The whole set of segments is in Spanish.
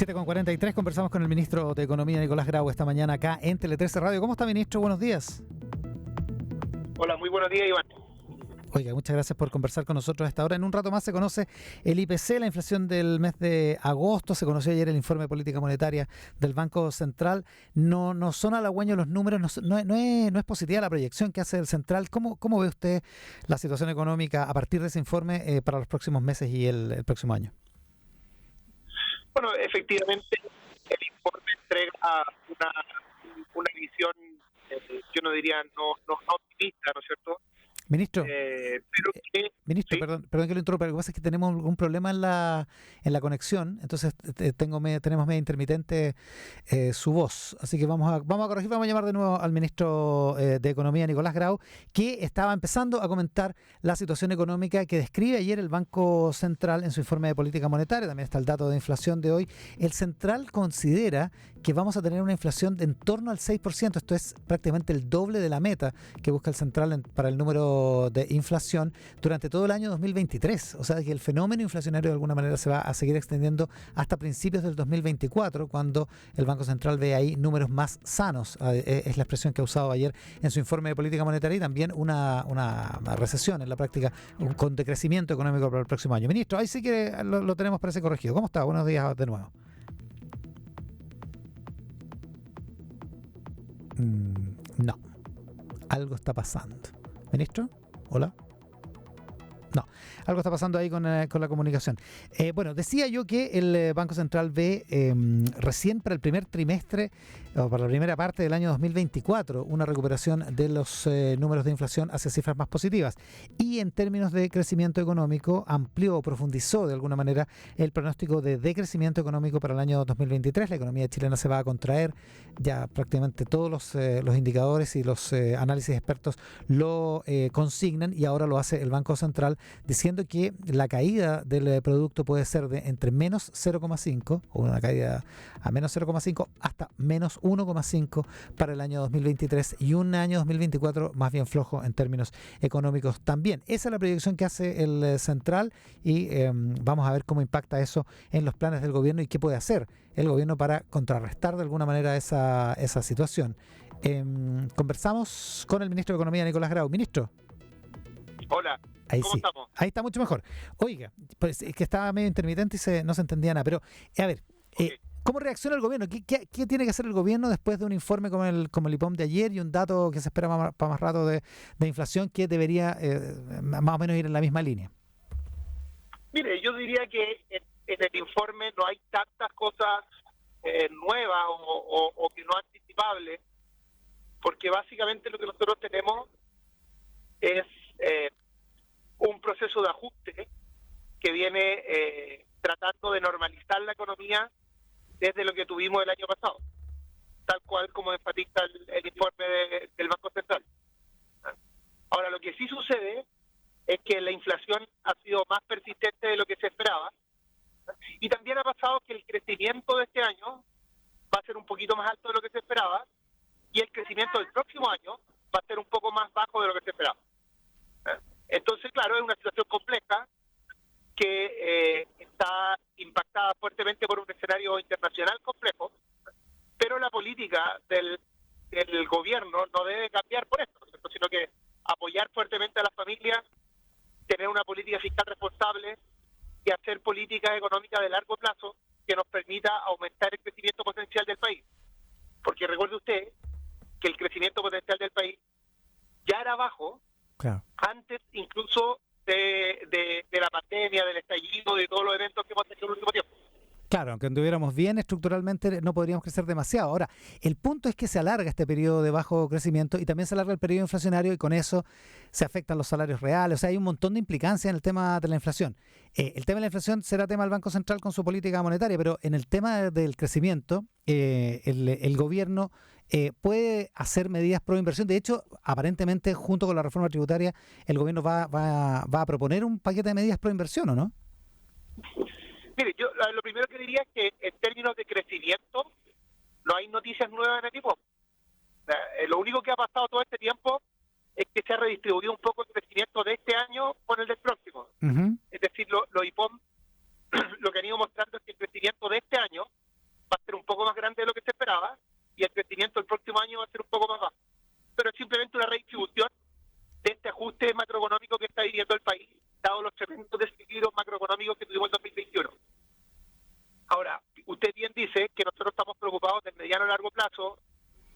7:43, conversamos con el ministro de Economía, Nicolás Grau, esta mañana acá en Tele13 Radio. ¿Cómo está, ministro? Buenos días. Hola, muy buenos días, Iván. Oiga, muchas gracias por conversar con nosotros a esta hora. En un rato más se conoce el IPC, la inflación del mes de agosto. Se conoció ayer el informe de política monetaria del Banco Central. No son halagüeños los números, no es positiva la proyección que hace el Central. ¿Cómo ve usted la situación económica a partir de ese informe para los próximos meses y el próximo año? Bueno, efectivamente, el informe entrega una visión, yo no diría no optimista, ¿no es cierto? Ministro, ¿sí? perdón que lo interrumpa. Lo que pasa es que tenemos algún problema en la conexión, entonces tenemos medio intermitente su voz. Así que vamos a corregir, vamos a llamar de nuevo al ministro de Economía, Nicolás Grau, que estaba empezando a comentar la situación económica que describe ayer el Banco Central en su informe de política monetaria. También está el dato de inflación de hoy. El Central considera que vamos a tener una inflación de en torno al 6%. Esto es prácticamente el doble de la meta que busca el Central para el número de inflación durante todo el año 2023. O sea, que el fenómeno inflacionario de alguna manera se va a seguir extendiendo hasta principios del 2024, cuando el Banco Central ve ahí números más sanos. Es la expresión que ha usado ayer en su informe de política monetaria, y también una recesión en la práctica, con decrecimiento económico para el próximo año. Ministro, ahí sí que lo tenemos, parece corregido. ¿Cómo está? Buenos días de nuevo. No, algo está pasando. ¿Ministro? ¿Hola? No, algo está pasando ahí con la comunicación. Bueno, decía yo que el Banco Central ve recién para el primer trimestre, o para la primera parte del año 2024, una recuperación de los números de inflación hacia cifras más positivas. Y en términos de crecimiento económico, amplió o profundizó de alguna manera el pronóstico de decrecimiento económico para el año 2023. La economía chilena se va a contraer. Ya prácticamente todos los indicadores y los análisis expertos lo consignan, y ahora lo hace el Banco Central, diciendo que la caída del producto puede ser de entre menos 0,5 o una caída a menos 0,5 hasta menos 1,5 para el año 2023, y un año 2024 más bien flojo en términos económicos también. Esa es la proyección que hace el Central, y vamos a ver cómo impacta eso en los planes del gobierno y qué puede hacer el gobierno para contrarrestar de alguna manera esa situación. Conversamos con el ministro de Economía, Nicolás Grau. Ministro. Hola. Ahí ¿Cómo sí, estamos? ahí está mucho mejor. Oiga, pues es que estaba medio intermitente y no se entendía nada, pero a ver, Okay. ¿cómo reacciona el gobierno? ¿Qué tiene que hacer el gobierno después de un informe como el IPOM de ayer y un dato que se espera para más rato de inflación, que debería más o menos ir en la misma línea? Mire, yo diría que en el informe no hay tantas cosas nuevas o que no anticipables, porque básicamente lo que nosotros tenemos es un proceso de ajuste que viene tratando de normalizar la economía desde lo que tuvimos el año pasado, tal cual como enfatiza el informe del Banco Central. Ahora, lo que sí sucede es que la inflación ha sido más persistente de lo que se esperaba, y también ha pasado que el crecimiento de este año va a ser un poquito más alto de lo que se esperaba, y el crecimiento del próximo año va a ser un poco más bajo de lo que se esperaba. Entonces, claro, es una situación compleja que está impactada fuertemente por un escenario internacional complejo, pero la política del gobierno no debe cambiar por esto, ¿no es cierto?, sino que apoyar fuertemente a las familias, tener una política fiscal responsable y hacer políticas económicas de largo plazo que nos permita aumentar el crecimiento potencial del país. Porque recuerde usted que el crecimiento potencial del país ya era bajo, Claro. antes incluso de la pandemia, del estallido, de todos los eventos que hemos tenido en el último tiempo. Claro, aunque anduviéramos bien estructuralmente, no podríamos crecer demasiado. Ahora, el punto es que se alarga este periodo de bajo crecimiento, y también se alarga el periodo inflacionario, y con eso se afectan los salarios reales. O sea, hay un montón de implicancias en el tema de la inflación. El tema de la inflación será tema del Banco Central con su política monetaria, pero en el tema del crecimiento, el gobierno puede hacer medidas pro inversión. De hecho, aparentemente, junto con la reforma tributaria, el gobierno va a proponer un paquete de medidas pro inversión, ¿o no? Mire, yo lo primero que diría es que en términos de crecimiento no hay noticias nuevas en el tipo. Lo único que ha pasado todo este tiempo es que se ha redistribuido un poco el crecimiento de este año con el del próximo. Uh-huh. Es decir, los IPOM lo que han ido mostrando es que el crecimiento de este año negativos que tuvimos en 2021. Ahora, usted bien dice que nosotros estamos preocupados del mediano y largo plazo,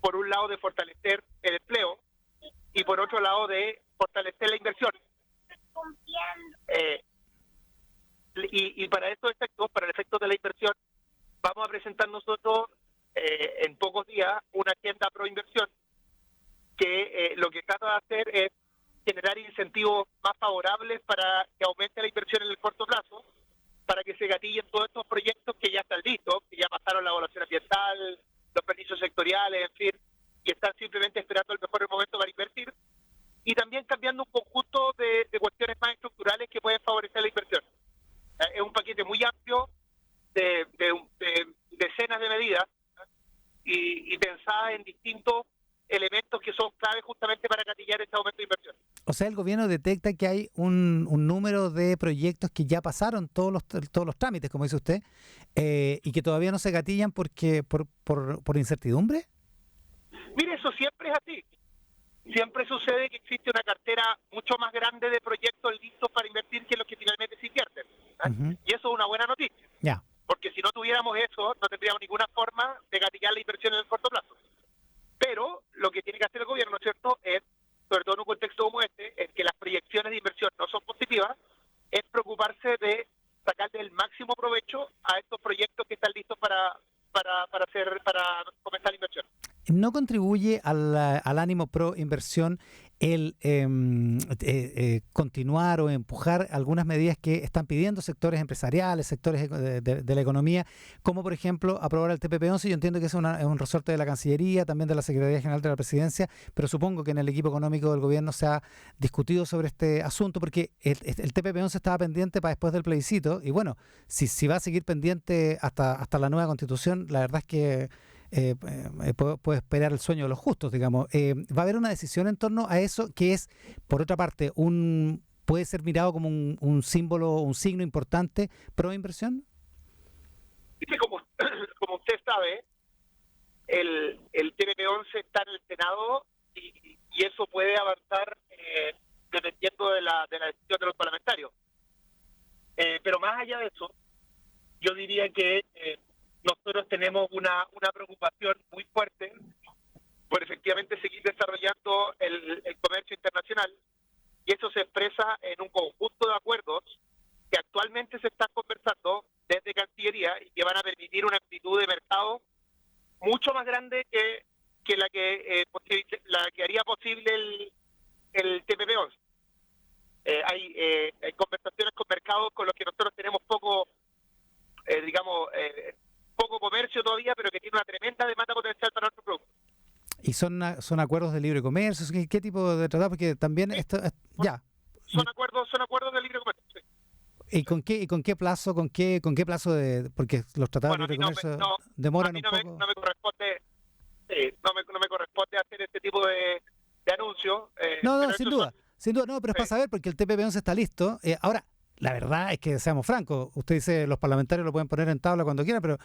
por un lado de fortalecer el empleo y por otro lado de fortalecer la inversión. Y para estos efectos, para el efecto de la inversión, vamos a presentar nosotros en pocos días una agenda pro inversión que lo que trata de hacer es generar incentivos más favorables para que aumente la inversión en el corto plazo, para que se gatillen todos estos proyectos que ya están listos, que ya pasaron la evaluación ambiental, los permisos sectoriales, en fin, y están simplemente esperando el mejor momento para invertir, y también cambiando un conjunto de cuestiones más estructurales que pueden favorecer la inversión. Es un paquete muy amplio de decenas de medidas y pensadas en distintos elementos que son claves justamente para gatillar este aumento de inversión. O sea, el gobierno detecta que hay un número de proyectos que ya pasaron todos los trámites, como dice usted, y que todavía no se gatillan porque por incertidumbre. Mire, eso siempre es así. Siempre sucede que existe una cartera mucho más grande de proyectos listos para invertir que los que finalmente se invierten. Uh-huh. Y eso es una buena noticia. Ya. Porque si no tuviéramos eso, no tendríamos ninguna forma de gatillar la inversión en el corto plazo. Pero lo que tiene que hacer el gobierno, ¿cierto?, es, sobre todo en un contexto como este, en que las proyecciones de inversión no son positivas, es preocuparse de sacarle el máximo provecho a estos proyectos que están listos para comenzar la inversión. ¿No contribuye al ánimo pro inversión el continuar o empujar algunas medidas que están pidiendo sectores empresariales, sectores de la economía, como por ejemplo aprobar el TPP-11? Yo entiendo que es un resorte de la Cancillería, también de la Secretaría General de la Presidencia, pero supongo que en el equipo económico del gobierno se ha discutido sobre este asunto, porque el TPP-11 estaba pendiente para después del plebiscito, y bueno, si va a seguir pendiente hasta la nueva Constitución, la verdad es que puede esperar el sueño de los justos, digamos. ¿Va a haber una decisión en torno a eso que es, por otra parte, puede ser mirado como un símbolo, un signo importante pro inversión? Como usted sabe, el TPP-11 está en el Senado y eso puede avanzar dependiendo de la decisión de los parlamentarios. Pero más allá de eso, yo diría que nosotros tenemos una preocupación muy fuerte por efectivamente seguir desarrollando el comercio internacional, y eso se expresa en un conjunto de acuerdos que actualmente se están conversando desde Cancillería y que van a permitir una amplitud de mercado mucho más grande que la que haría posible el TPP-11. Hay conversaciones con mercados con los que nosotros tenemos poco comercio todavía, pero que tiene una tremenda demanda potencial para nuestro producto. ¿Y son acuerdos de libre comercio? ¿Qué tipo de tratado? Porque también esto ya. Son acuerdos de libre comercio, sí. ¿Y con qué plazo, porque los tratados de libre comercio demoran un poco? No me corresponde hacer este tipo de anuncios. No, sin duda, no, pero es para saber, porque el TPP-11 está listo. Ahora, la verdad es que, seamos francos, usted dice los parlamentarios lo pueden poner en tabla cuando quieran, pero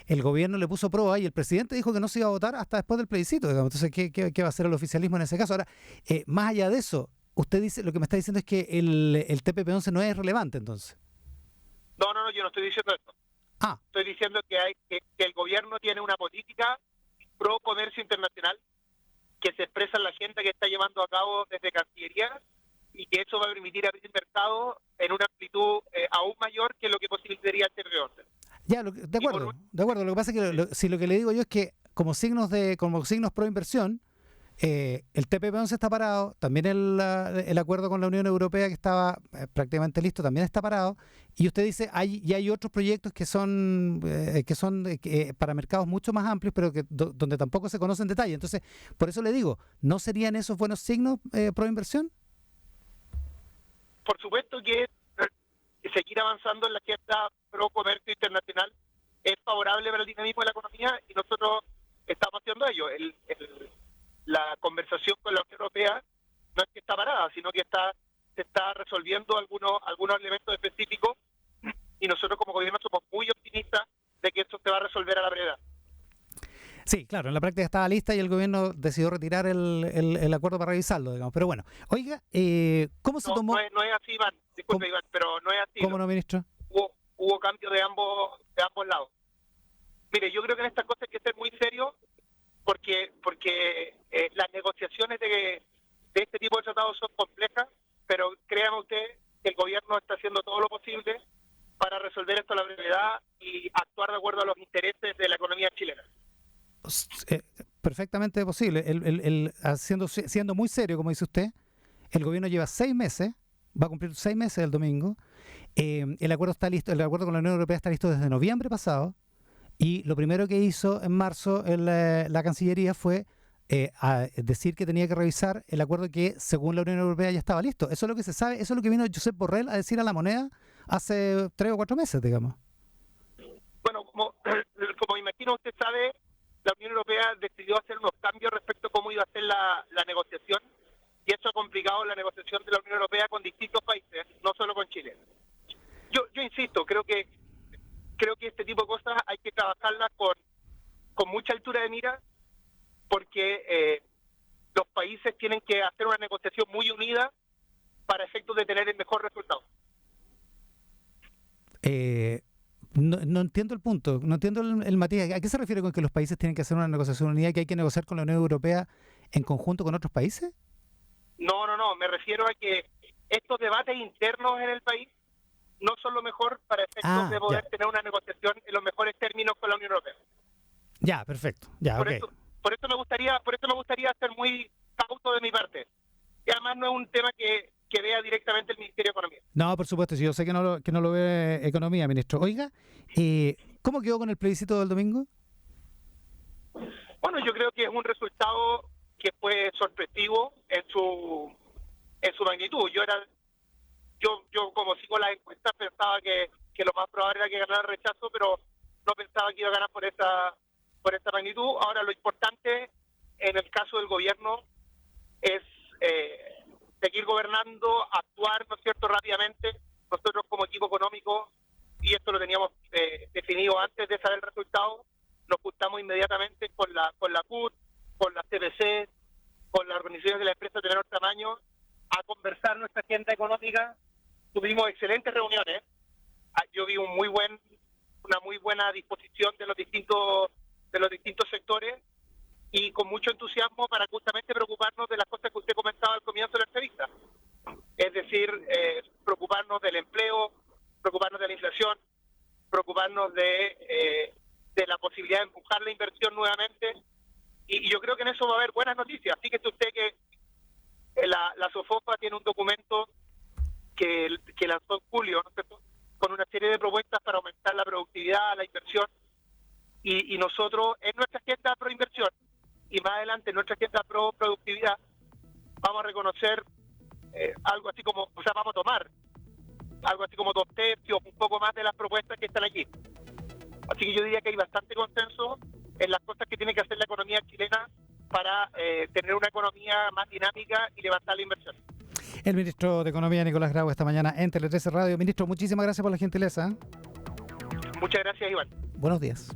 el gobierno le puso prueba y el presidente dijo que no se iba a votar hasta después del plebiscito, digamos. Entonces, ¿qué va a hacer el oficialismo en ese caso? Ahora, más allá de eso, usted dice, lo que me está diciendo es que el TPP-11 no es relevante, entonces. No, yo no estoy diciendo eso. Estoy diciendo que el gobierno tiene una política pro comercio internacional que se expresa en la agenda que está llevando a cabo desde Cancillería, y que eso va a permitir abrir el mercado en una amplitud aún mayor que lo que posibilitaría el TPP-11. Ya, de acuerdo. Lo que pasa es que si lo que le digo yo es que como signos pro inversión, el TPP-11 está parado, también el acuerdo con la Unión Europea que estaba prácticamente listo también está parado, y usted dice hay otros proyectos que son para mercados mucho más amplios, pero que donde tampoco se conoce en detalle. Entonces, por eso le digo, ¿no serían esos buenos signos pro inversión? Por supuesto que seguir avanzando en la agenda pro comercio internacional es favorable para el dinamismo de la economía, y nosotros estamos haciendo ello. La conversación con la Unión Europea no es que está parada, sino que se está resolviendo algunos elementos específicos, y nosotros como gobierno somos muy optimistas de que esto se va a resolver a la brevedad. Sí, claro, en la práctica estaba lista y el gobierno decidió retirar el acuerdo para revisarlo, digamos. Pero bueno, oiga, ¿cómo se tomó? No es así, Iván. Disculpe, Iván, pero no es así. ¿Cómo no, ministro? Hubo hubo cambios de ambos lados. Mire, yo creo que en estas cosas hay que ser muy serio porque las negociaciones de este tipo de tratados son complejas, pero créame usted que el gobierno está haciendo todo lo posible para resolver esto a la brevedad y actuar de acuerdo a los intereses de la economía chilena. Perfectamente posible. Siendo muy serio, como dice usted, el gobierno lleva 6 meses, va a cumplir 6 meses el domingo. El acuerdo está listo, el acuerdo con la Unión Europea está listo desde noviembre pasado, y lo primero que hizo en marzo la Cancillería fue a decir que tenía que revisar el acuerdo que según la Unión Europea ya estaba listo. Eso es lo que se sabe, eso es lo que vino Josep Borrell a decir a La Moneda hace 3 o 4 meses, digamos. Bueno, como imagino usted sabe, la Unión Europea decidió hacer unos cambios respecto a cómo iba a ser la negociación, y eso ha complicado la negociación de la Unión Europea con distintos países, no solo con Chile. Yo insisto, creo que este tipo de cosas hay que trabajarlas con mucha altura de mira, porque los países tienen que hacer una negociación muy unida para efectos de tener el mejor resultado. No entiendo el punto, no entiendo el matiz. ¿A qué se refiere con que los países tienen que hacer una negociación unida, que hay que negociar con la Unión Europea en conjunto con otros países? No, me refiero a que estos debates internos en el país no son lo mejor para efectos de poder tener una negociación en los mejores términos con la Unión Europea. Ya, perfecto. Ya, por eso me gustaría ser muy cauto de mi parte. Y además no es un tema que vea directamente el Ministerio de Economía. No, por supuesto, sí, yo sé que no lo ve Economía, ministro. Oiga, ¿cómo quedó con el plebiscito del domingo? Bueno, yo creo que es un resultado que fue sorpresivo en su magnitud. Yo como sigo las encuestas pensaba que lo más probable era que ganara el rechazo, pero no pensaba que iba a ganar por esta magnitud. Ahora, lo importante en el caso del gobierno es seguir gobernando, actuar, ¿no es cierto?, rápidamente. Nosotros como equipo económico, y esto lo teníamos definido antes de saber el resultado, nos juntamos inmediatamente con la CUT, con la CPC, con las organizaciones de la empresa de menor tamaño, a conversar nuestra agenda económica. Tuvimos excelentes reuniones. Yo vi una muy buena disposición de los distintos sectores, y con mucho entusiasmo para justamente preocuparnos de las cosas que usted comentaba al comienzo de la entrevista. Es decir, preocuparnos del empleo, preocuparnos de la inflación, preocuparnos de la posibilidad de empujar la inversión nuevamente, y yo creo que en eso va a haber buenas noticias. Fíjese usted que la SOFOPA tiene un documento que lanzó en julio, ¿no es cierto?, con una serie de propuestas para aumentar la productividad, la inversión, y nosotros en nuestra agenda pro inversión y más adelante en nuestra agenda pro productividad vamos a reconocer algo así como, vamos a tomar algo así como 2/3, un poco más de las propuestas que están aquí. Así que yo diría que hay bastante consenso en las cosas que tiene que hacer la economía chilena para tener una economía más dinámica y levantar la inversión. El ministro de Economía, Nicolás Grau, esta mañana en Tele 13 Radio. Ministro, muchísimas gracias por la gentileza. Muchas gracias, Iván. Buenos días.